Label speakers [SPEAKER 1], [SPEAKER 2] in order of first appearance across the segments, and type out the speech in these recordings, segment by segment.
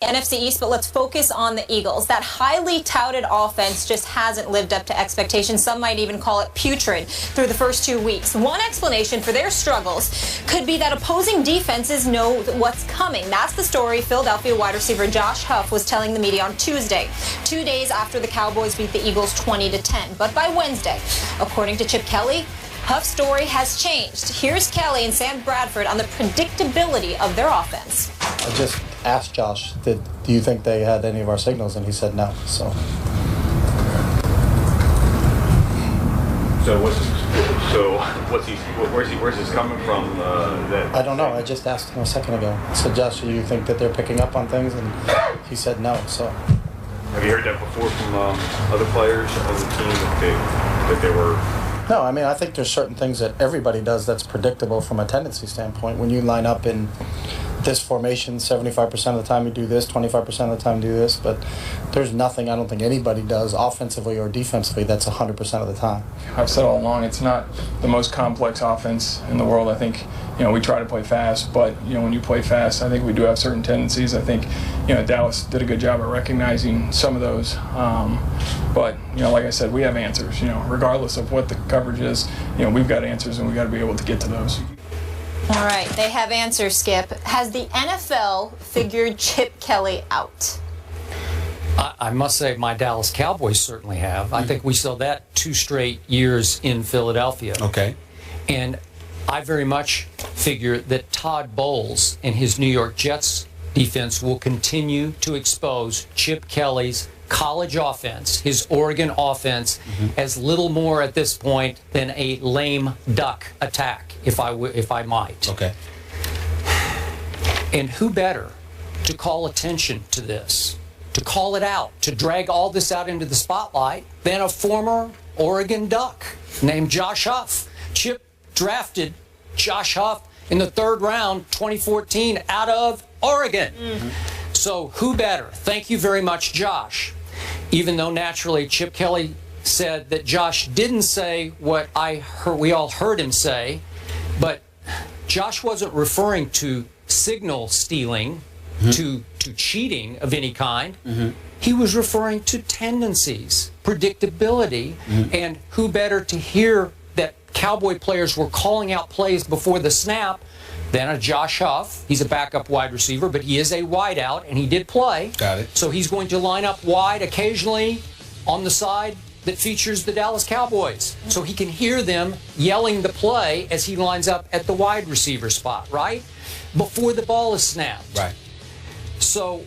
[SPEAKER 1] NFC East, but let's focus on the Eagles. That highly touted offense just hasn't lived up to expectations. Some might even call it putrid through the first 2 weeks. One explanation for their struggles could be that opposing defenses know what's coming. That's the story Philadelphia wide receiver Josh Huff was telling the media on Tuesday, 2 days after the Cowboys beat the Eagles 20-10. But by Wednesday, according to Chip Kelly, Huff's story has changed. Here's Kelly and Sam Bradford on the predictability of their offense.
[SPEAKER 2] I just asked Josh, do you think they had any of our signals? And he said no. So
[SPEAKER 3] where's this coming from?
[SPEAKER 2] I don't know. I just asked him a second ago. I said, Josh, do you think that they're picking up on things? And he said no. So
[SPEAKER 3] have you heard that before from other players of the team that they were?
[SPEAKER 2] No, I mean, I think there's certain things that everybody does that's predictable from a tendency standpoint. When you line up in this formation, 75% of the time you do this, 25% of the time you do this, but there's nothing I don't think anybody does offensively or defensively that's 100% of the time.
[SPEAKER 4] I've said all along, it's not the most complex offense in the world. I think, we try to play fast, but, when you play fast, I think we do have certain tendencies. I think, Dallas did a good job at recognizing some of those. But, like I said, we have answers, regardless of what the coverage is, we've got answers and we've got to be able to get to those.
[SPEAKER 1] All right, they have answers, Skip. Has the NFL figured Chip Kelly out?
[SPEAKER 5] I must say my Dallas Cowboys certainly have. I think we saw that 2 straight years in Philadelphia.
[SPEAKER 6] Okay.
[SPEAKER 5] And I very much figure that Todd Bowles and his New York Jets defense will continue to expose Chip Kelly's college offense, his Oregon offense, as little more at this point than a lame duck attack, if I might.
[SPEAKER 6] Okay.
[SPEAKER 5] And who better to call attention to this, to call it out, to drag all this out into the spotlight than a former Oregon Duck named Josh Huff. Chip drafted Josh Huff in the 3rd round, 2014, out of Oregon. So who better? Thank you very much, Josh. Even though naturally Chip Kelly said that Josh didn't say what we all heard him say, but Josh wasn't referring to signal stealing, to cheating of any kind. He was referring to tendencies, predictability, and who better to hear that Cowboy players were calling out plays before the snap than a Josh Huff. He's a backup wide receiver, but he is a wideout, and he did play.
[SPEAKER 6] Got it.
[SPEAKER 5] So he's going to line up wide occasionally on the side that features the Dallas Cowboys. So he can hear them yelling the play as he lines up at the wide receiver spot, right? Before the ball is snapped.
[SPEAKER 6] Right.
[SPEAKER 5] So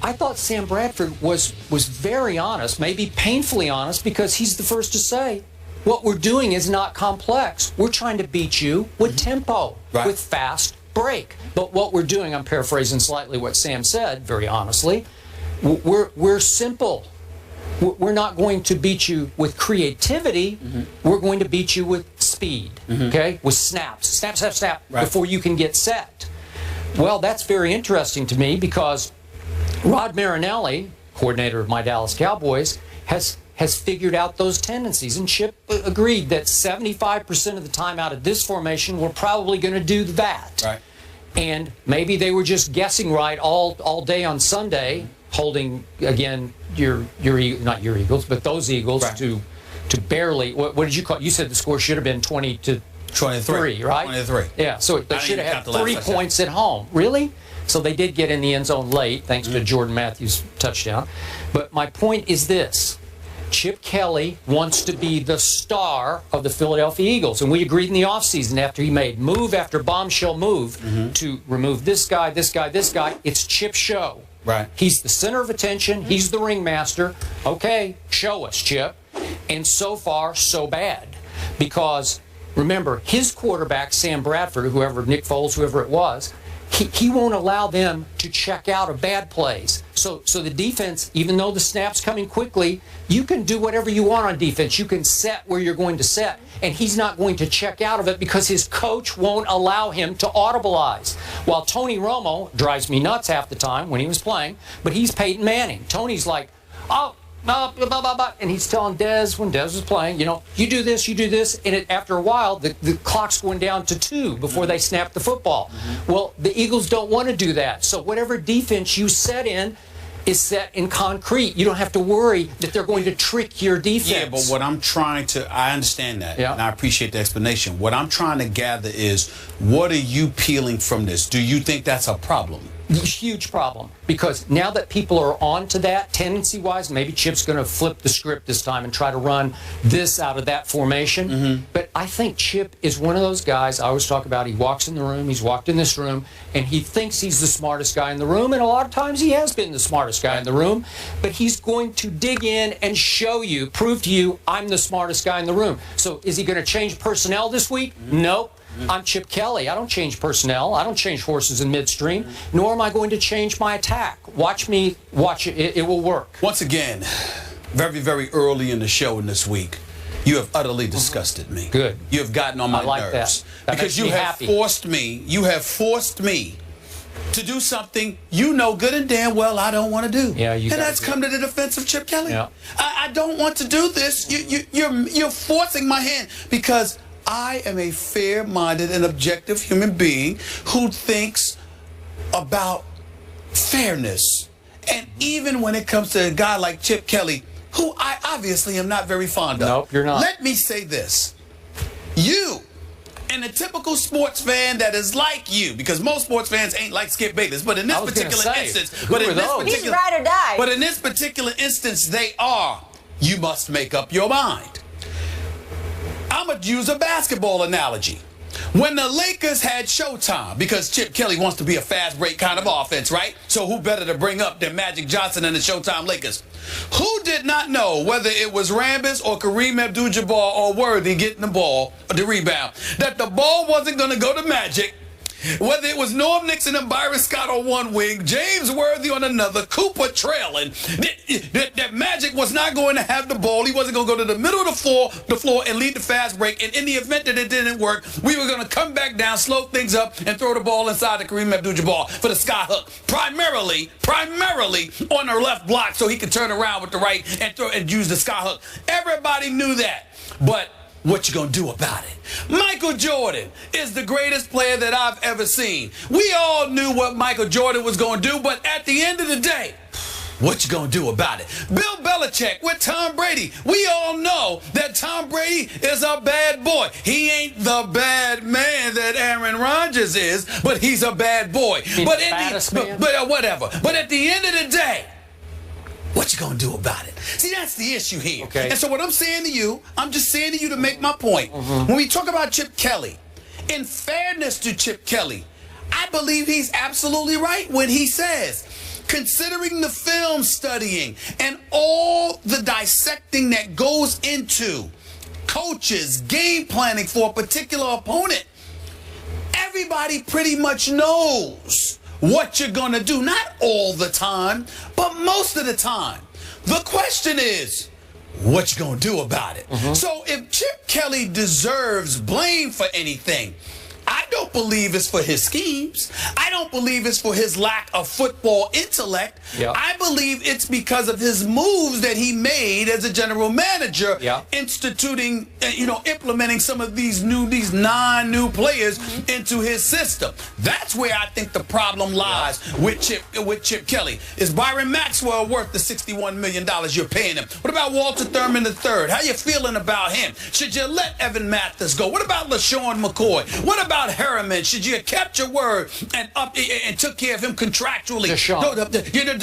[SPEAKER 5] I thought Sam Bradford was very honest, maybe painfully honest, because he's the first to say, what we're doing is not complex. We're trying to beat you with tempo, with fast break. But what we're doing, I'm paraphrasing slightly what Sam said, very honestly, we're simple. We're not going to beat you with creativity. We're going to beat you with speed, okay? With snaps, snap, snap, snap, before you can get set. Well, that's very interesting to me because Rod Marinelli, coordinator of my Dallas Cowboys, has figured out those tendencies. And Chip agreed that 75% of the time out of this formation, we're probably going to do that.
[SPEAKER 6] Right.
[SPEAKER 5] And maybe they were just guessing right all day on Sunday, holding, again, not your Eagles, but those Eagles to barely, what did you call it? You said the score should have been 20-3, right?
[SPEAKER 6] 20-3.
[SPEAKER 5] Yeah, so they should have had 3 points at home. Really? So they did get in the end zone late, thanks to Jordan Matthews' touchdown. But my point is this. Chip Kelly wants to be the star of the Philadelphia Eagles. And we agreed in the offseason after he made move after bombshell move to remove this guy, this guy, this guy. It's Chip's show.
[SPEAKER 6] Right.
[SPEAKER 5] He's the center of attention. He's the ringmaster. Okay, show us, Chip. And so far, so bad. Because, remember, his quarterback, Sam Bradford, whoever, Nick Foles, whoever it was, he won't allow them to check out of bad plays. So the defense, even though the snap's coming quickly, you can do whatever you want on defense. You can set where you're going to set, and he's not going to check out of it because his coach won't allow him to audibilize. While Tony Romo drives me nuts half the time when he was playing, but he's Peyton Manning. Tony's like, oh, no, blah, blah, blah. And he's telling Dez when Dez was playing, you know, you do this, and after a while, the clock's going down to 2 before they snap the football. Well, the Eagles don't want to do that. So whatever defense you set in is set in concrete. You don't have to worry that they're going to trick your defense.
[SPEAKER 6] Yeah, but what I'm trying to, I understand that, and I appreciate the explanation. What I'm trying to gather is, what are you peeling from this? Do you think that's a problem?
[SPEAKER 5] Huge problem, because now that people are on to that, tendency-wise, maybe Chip's going to flip the script this time and try to run this out of that formation. But I think Chip is one of those guys I always talk about. He walks in the room, he's walked in this room, and he thinks he's the smartest guy in the room, and a lot of times he has been the smartest guy in the room, but he's going to dig in and show you, prove to you, I'm the smartest guy in the room. So is he going to change personnel this week? Nope. I'm Chip Kelly. I don't change personnel. I don't change horses in midstream, nor am I going to change my attack. Watch me. Watch it. It will work.
[SPEAKER 6] Once again, very, very early in the show in this week, you have utterly disgusted me.
[SPEAKER 5] Good.
[SPEAKER 6] You have gotten on my nerves.
[SPEAKER 5] That
[SPEAKER 6] because you have forced me to do something you know good and damn well I don't want to do.
[SPEAKER 5] Yeah,
[SPEAKER 6] and that's come to the defense of Chip Kelly.
[SPEAKER 5] Yeah.
[SPEAKER 6] I don't want to do this. You're forcing my hand, because I am a fair-minded and objective human being who thinks about fairness. And even when it comes to a guy like Chip Kelly, who I obviously am not very fond of.
[SPEAKER 5] Nope, you're not.
[SPEAKER 6] Let me say this. You, and a typical sports fan that is like you, because most sports fans ain't like Skip Bayless, but in this particular instance,
[SPEAKER 1] He's ride or die.
[SPEAKER 6] But in this particular instance, they are. You must make up your mind. I'm going to use a basketball analogy. When the Lakers had Showtime, because Chip Kelly wants to be a fast break kind of offense, right? So who better to bring up than Magic Johnson and the Showtime Lakers? Who did not know, whether it was Rambis or Kareem Abdul-Jabbar or Worthy getting the ball, the rebound, that the ball wasn't going to go to Magic? Whether it was Norm Nixon and Byron Scott on one wing, James Worthy on another, Cooper trailing, that Magic was not going to have the ball. He wasn't going to go to the middle of the floor and lead the fast break. And in the event that it didn't work, we were going to come back down, slow things up, and throw the ball inside the Kareem Abdul-Jabbar for the sky hook. Primarily on the left block, so he could turn around with the right and use the sky hook. Everybody knew that. But what you gonna do about it? Michael Jordan is the greatest player that I've ever seen. We all knew what Michael Jordan was gonna do, but at the end of the day, what you gonna do about it? Bill Belichick with Tom Brady. We all know that Tom Brady is a bad boy. He ain't the bad man that Aaron Rodgers is, but he's a bad boy. But whatever. But at the end of the day, what you gonna do about it? See, that's the issue here.
[SPEAKER 5] Okay.
[SPEAKER 6] And so what I'm saying to you, I'm just saying to you to make my point. When we talk about Chip Kelly, in fairness to Chip Kelly, I believe he's absolutely right when he says, considering the film studying and all the dissecting that goes into coaches game planning for a particular opponent, everybody pretty much knows what you're going to do. Not all the time, but most of the time. The question is, what you going to do about it? So if Chip Kelly deserves blame for anything, I don't believe it's for his schemes. I don't believe it's for his lack of football intellect. I believe it's because of his moves that he made as a general manager, instituting, implementing some of these 9 new players into his system. That's where I think the problem lies with Chip Kelly. Is Byron Maxwell worth the $61 million you're paying him? What about Walter Thurman III? How you feeling about him? Should you let Evan Mathis go? What about LaShawn McCoy? What about Harriman? Should you have kept your word and took care of him contractually?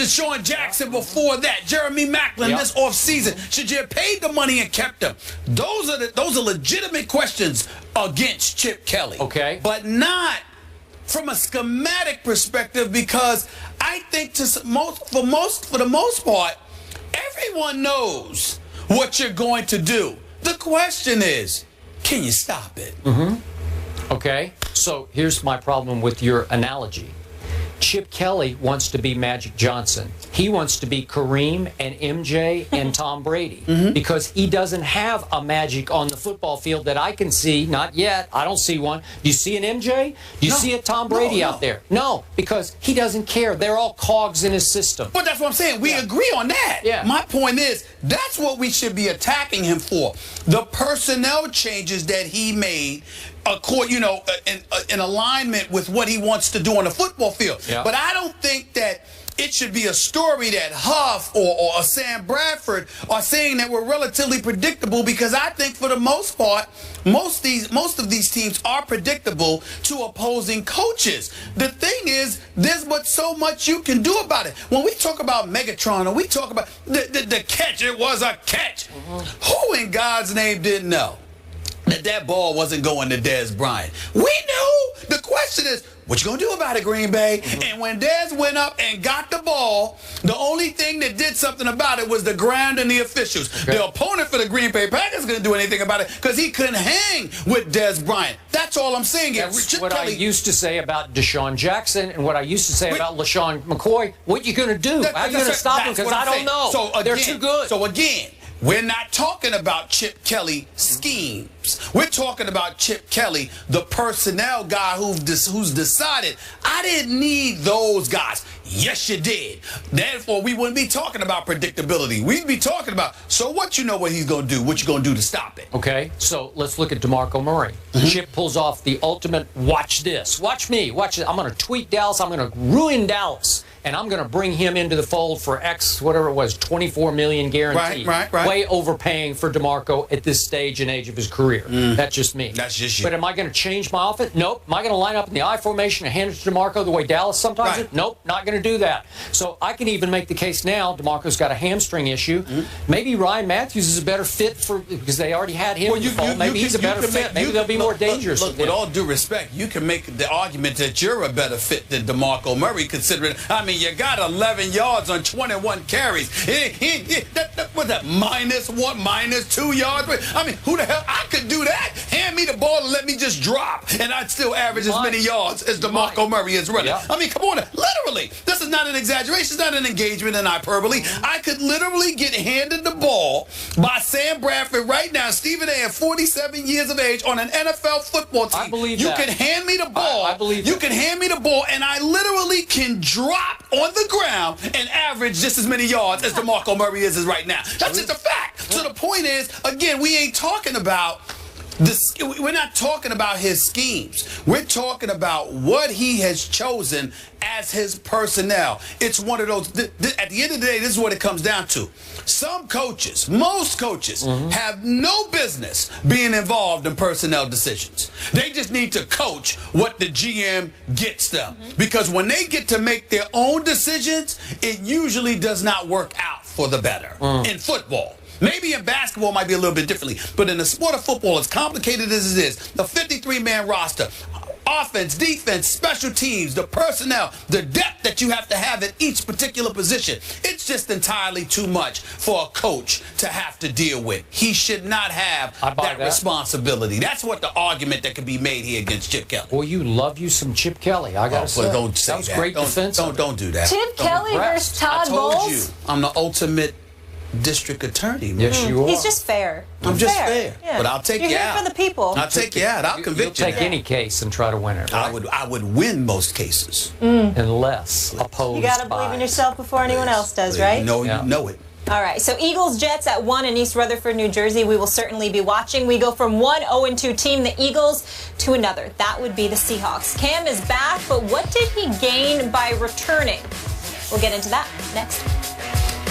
[SPEAKER 6] Deshaun Jackson before that. Jeremy Maclin this offseason. Should you have paid the money and kept him? Those are legitimate questions against Chip Kelly.
[SPEAKER 5] Okay.
[SPEAKER 6] But not from a schematic perspective, because I think for the most part, everyone knows what you're going to do. The question is, can you stop it?
[SPEAKER 5] Okay, so here's my problem with your analogy. Chip Kelly wants to be Magic Johnson. He wants to be Kareem and MJ and Tom Brady because he doesn't have a Magic on the football field that I can see. Not yet. I don't see one. Do you see an MJ? Do you see a Tom Brady out there? No, because he doesn't care. They're all cogs in his system.
[SPEAKER 6] But that's what I'm saying. We agree on that.
[SPEAKER 5] Yeah.
[SPEAKER 6] My point is, that's what we should be attacking him for. The personnel changes that he made, in alignment with what he wants to do on the football field.
[SPEAKER 5] Yeah.
[SPEAKER 6] But I don't think that it should be a story that Huff or Sam Bradford are saying that we're relatively predictable, because I think for the most part, most of these teams are predictable to opposing coaches. The thing is, there's so much you can do about it. When we talk about Megatron, or we talk about the catch, it was a catch. Who in God's name didn't know that ball wasn't going to Dez Bryant? We knew. The question is, what you gonna do about it, Green Bay? And when Dez went up and got the ball, the only thing that did something about it was the ground and the officials. Okay. The opponent for the Green Bay Packers couldn't do anything about it because he couldn't hang with Dez Bryant. That's all I'm saying.
[SPEAKER 5] That's what I used to say about Deshaun Jackson and what I used to say about LaShawn McCoy. What you gonna do? How are you gonna stop him? Because I don't know.
[SPEAKER 6] So again,
[SPEAKER 5] they're too good.
[SPEAKER 6] So again, we're not talking about Chip Kelly schemes. We're talking about Chip Kelly, the personnel guy who's decided, I didn't need those guys. Yes, you did. Therefore, we wouldn't be talking about predictability. We'd be talking about, so what you know what he's going to do, what you going to do to stop it.
[SPEAKER 5] Okay, so let's look at DeMarco Murray. Chip pulls off the ultimate, watch this. Watch me. Watch it. I'm going to tweak Dallas. I'm going to ruin Dallas. And I'm going to bring him into the fold for X, whatever it was, $24 million guaranteed.
[SPEAKER 6] Right.
[SPEAKER 5] Way overpaying for DeMarco at this stage and age of his career. That's just me.
[SPEAKER 6] That's just you.
[SPEAKER 5] But am I going to change my offense? Nope. Am I going to line up in the I formation and hand it to DeMarco the way Dallas sometimes does? Nope, not going to do that. So I can even make the case now, DeMarco's got a hamstring issue. Maybe Ryan Matthews is a better fit because they already had him in the fold. Maybe he's a better fit. Maybe they'll be more dangerous.
[SPEAKER 6] Look, with all due respect, you can make the argument that you're a better fit than DeMarco Murray, considering, I mean, you got 11 yards on 21 carries. What's that, -1, -2 yards? I mean, who the hell? I could do that. Hand me the ball and let me just drop, and I'd still average as many yards as DeMarco Murray is running. I mean, come on. Literally, this is not an exaggeration. It's not an engagement in hyperbole. I could literally get handed the ball by Sam Bradford right now, Stephen A., at 47 years of age on an NFL football team.
[SPEAKER 5] I believe
[SPEAKER 6] you
[SPEAKER 5] that.
[SPEAKER 6] can hand me the ball.
[SPEAKER 5] I believe
[SPEAKER 6] you
[SPEAKER 5] that.
[SPEAKER 6] can hand me the ball, and I literally can drop on the ground and average just as many yards as DeMarco Murray is right now. That's just a fact. So the point is, again, we ain't talking about this. We're not talking about his schemes. We're talking about what he has chosen as his personnel. It's one of those, at the end of the day, this is what it comes down to. Some coaches, most coaches, have no business being involved in personnel decisions. They just need to coach what the GM gets them. Because when they get to make their own decisions, it usually does not work out for the better in football. Maybe in basketball it might be a little bit differently, but in the sport of football, as complicated as it is, the 53-man roster, offense, defense, special teams, the personnel, the depth that you have to have at each particular position, it's just entirely too much for a coach to have to deal with. He should not have that responsibility. That's what the argument that could be made here against Chip Kelly.
[SPEAKER 5] Well, you love you some Chip Kelly. I got to say.
[SPEAKER 6] Don't say
[SPEAKER 5] that was great defense.
[SPEAKER 6] Don't do that.
[SPEAKER 1] Chip Kelly versus Todd Bowles?
[SPEAKER 6] I told you, I'm the ultimate district attorney. Man.
[SPEAKER 5] Yes, you are.
[SPEAKER 1] He's just fair.
[SPEAKER 6] I'm just fair.
[SPEAKER 1] Yeah.
[SPEAKER 6] But I'll take
[SPEAKER 1] You're
[SPEAKER 6] you
[SPEAKER 1] here
[SPEAKER 6] out.
[SPEAKER 1] for the people.
[SPEAKER 6] I'll take you out. I'll convict you.
[SPEAKER 5] You'll take any case and try to win it. Right?
[SPEAKER 6] I would win most cases.
[SPEAKER 5] Unless opposed.
[SPEAKER 1] You got to believe in yourself before anyone else does, right?
[SPEAKER 6] You know it.
[SPEAKER 1] All right, so Eagles-Jets at 1 in East Rutherford, New Jersey. We will certainly be watching. We go from one 0-2 team, the Eagles, to another. That would be the Seahawks. Cam is back, but what did he gain by returning? We'll get into that next.